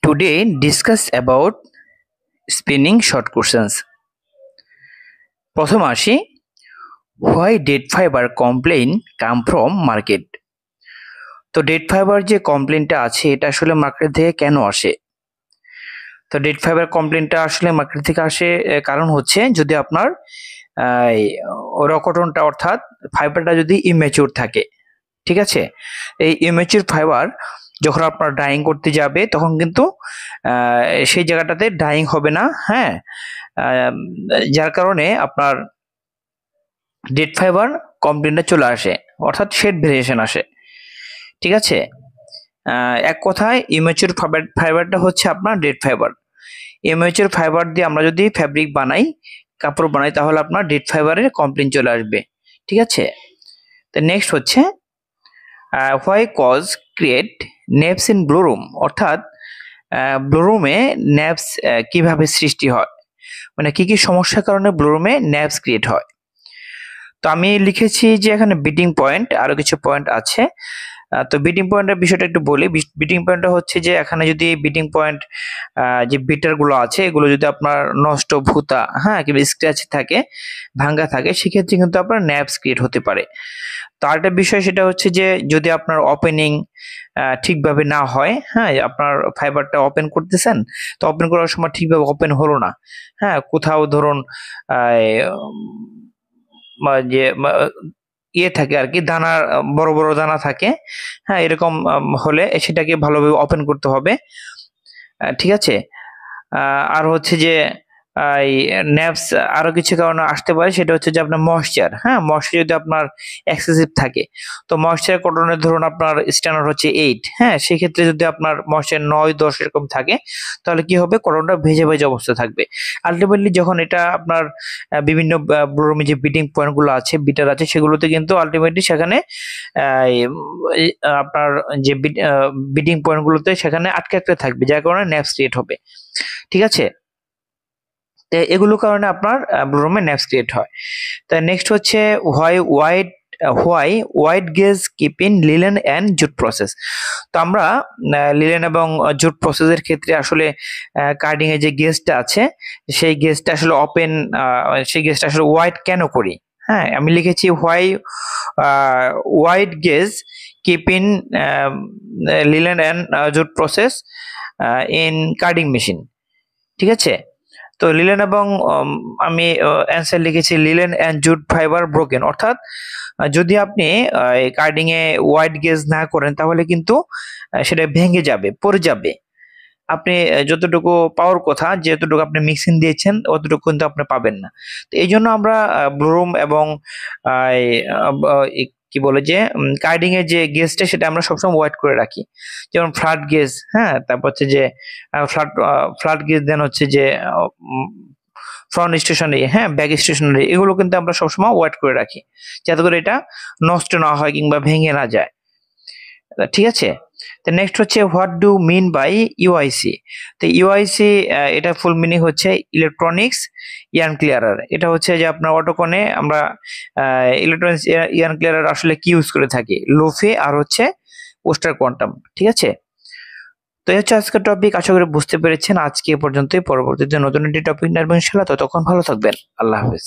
Today discuss about spinning short questions. প্রথম আসি, why dead fiber complaint come from market? তো dead fibre যে কমপ্লেনটা আছে এটা আসলে মার্কেট থেকে কেন আসে? তো ডেড ফাইবার কমপ্লেনটা আসলে মার্কেট থেকে আসে কারণ হচ্ছে যদি আপনার রকটনটা অর্থাৎ ফাইবারটা যদি ইমেচিউর থাকে, ঠিক আছে, এই ইমেচিউর ফাইবার যখন আপনার ডাইং করতে যাবে তখন কিন্তু সেই জায়গাটাতে ডাইং হবে না, হ্যাঁ, যার কারণে আপনার ডেড ফাইবার কমপ্লেনটা চলে আসে, অর্থাৎ শেড ভেরিয়েশন আসে, ঠিক আছে। এক কথায় ইমেচিউর ফাইবারটা হচ্ছে আপনার ডেড ফাইবার। ইমেচিউর ফাইবার দিয়ে আমরা যদি ফ্যাব্রিক বানাই, কাপড় বানাই, তাহলে আপনার ডেড ফাইবারের কমপ্লেন চলে আসবে, ঠিক আছে। তো নেক্সট হচ্ছে why cause create naps in blue room, অর্থাৎ ব্লু রুমে ন্যাপস কিভাবে সৃষ্টি হয়, মানে কি কি সমস্যার কারণে ব্লু রুমে ন্যাপস ক্রিয়েট হয়। তো আমি লিখেছি যে এখানে বিটিং পয়েন্ট, আরো কিছু পয়েন্ট আছে। তো বিটিং পয়েন্টের বিষয়টা একটু বলি। বিটিং পয়েন্টটা হচ্ছে যে এখানে যদি বিটিং পয়েন্ট যে বিটার গুলো আছে এগুলো যদি আপনার নষ্ট, ভুতা, হ্যাঁ, কিংবা স্ক্র্যাচ থাকে, ভাঙ্গা থাকে, সেক্ষেত্রে কিন্তু আপনার ন্যাপস ক্রিয়েট হতে পারে। তো আরেকটা বিষয় সেটা হচ্ছে যে যদি আপনার ওপেনিং ঠিকভাবে না হয়, হ্যাঁ, আপনার ফাইবারটা ওপেন করতেছেন, তো ওপেন করার সময় ঠিকভাবে ওপেন হলো না, হ্যাঁ, কোথাও ধরুন যে ইয়ে থাকে আর কি, দানা, বড় বড় দানা থাকে, হ্যাঁ, এরকম হলে সেটাকে ভালোভাবে ওপেন করতে হবে, ঠিক আছে। আর হচ্ছে যে ন্যাপস আরো কিছু কারণে আসতে পারে, সেটা হচ্ছে যে আপনার ময়েশ্চার, হ্যাঁ, ময়েশ্চার যদি আপনার এক্সেসিভ থাকে, তো ময়েশ্চার কটনের ধরুন আপনার স্ট্যান্ডার্ড হচ্ছে 8, হ্যাঁ, সেক্ষেত্রে যদি আপনার ময়েশ্চার 9-10 এরকম থাকে, তাহলে কি হবে, কটনটা ভেজে ভেজে অবস্থা থাকবে। আলটিমেটলি যখন এটা আপনার বিভিন্ন ব্লুরুমে যে বিটিং পয়েন্ট গুলো আছে, বিটার আছে, সেগুলোতে কিন্তু আলটিমেটলি সেখানে আপনার যে বিটিং পয়েন্ট গুলোতে সেখানে আটকে আটকে থাকবে, যার কারণে ন্যাপস ক্রিয়েট হবে, ঠিক আছে। তো এগুলো কারণে আপনার ব্লুরুমে ন্যাপস ক্রিয়েট হয়। তো নেক্সট হচ্ছে why wide gauge keep in linen and jute process. তো আমরা লিলেন এবং জুট প্রসেসের ক্ষেত্রে আসলে কার্ডিং এর যে গেজটা আছে সেই গেজটা আসলে ওপেন, সেই গেজটা আসলে ওয়াইড কেন করি, হ্যাঁ, আমি লিখেছি why wide gauge keep in linen and jute process in carding machine, ঠিক আছে। তো লিলেন এবং আমি অ্যান্সার লিখেছি linen and jute fibre broken, অর্থাৎ যদি আপনি কার্ডিং এ ওয়াইড গেজ না করেন তাহলে কিন্তু সেটা ভেঙে যাবে, পড়ে যাবে। আপনি যতটুকু পাওয়ার কথা, যতটুকু আপনি মিক্সিং দিয়েছেন অতটুকু কিন্তু আপনি পাবেন না। তো এই জন্য আমরা ব্লুরুম এবং কি বলে যে কার্ডিং এর যে গেজটা সেটা আমরা সবসময় ওয়াইড করে রাখি, যেমন ফ্ল্যাট গেজ, হ্যাঁ, তারপর হচ্ছে যে ফ্ল্যাট গেজ, দেন হচ্ছে যে ফ্রন্ট স্টেশনারি, হ্যাঁ, ব্যাক স্টেশনারি, এগুলো কিন্তু আমরা সবসময় ওয়াইড করে রাখি যাতে করে এটা নষ্ট না হয় কিংবা ভেঙে না যায়, ঠিক আছে। তো নেক্সট হচ্ছে what do mean by UIC. তো ইউআইসি এটা ফুল মিনিং হচ্ছে ইলেকট্রনিক্স ইয়ার্ন ক্লিয়ারার। এটা হচ্ছে যে আপনার অটোকনে আমরা ইলেকট্রনিক্স ইয়ার্ন ক্লিয়ারার আসলে কি ইউজ করে থাকি, লোফে আর হচ্ছে পোস্টার কোয়ান্টাম, ঠিক আছে। তো এই হচ্ছে আজকের টপিক, আশা করি বুঝতে পেরেছেন। আজকে এ পর্যন্তই, পরবর্তীতে নতুন একটি টপিক নিয়ে আসবো ইনশাআল্লাহ। ততক্ষণ ভালো থাকবেন, আল্লাহ হাফেজ।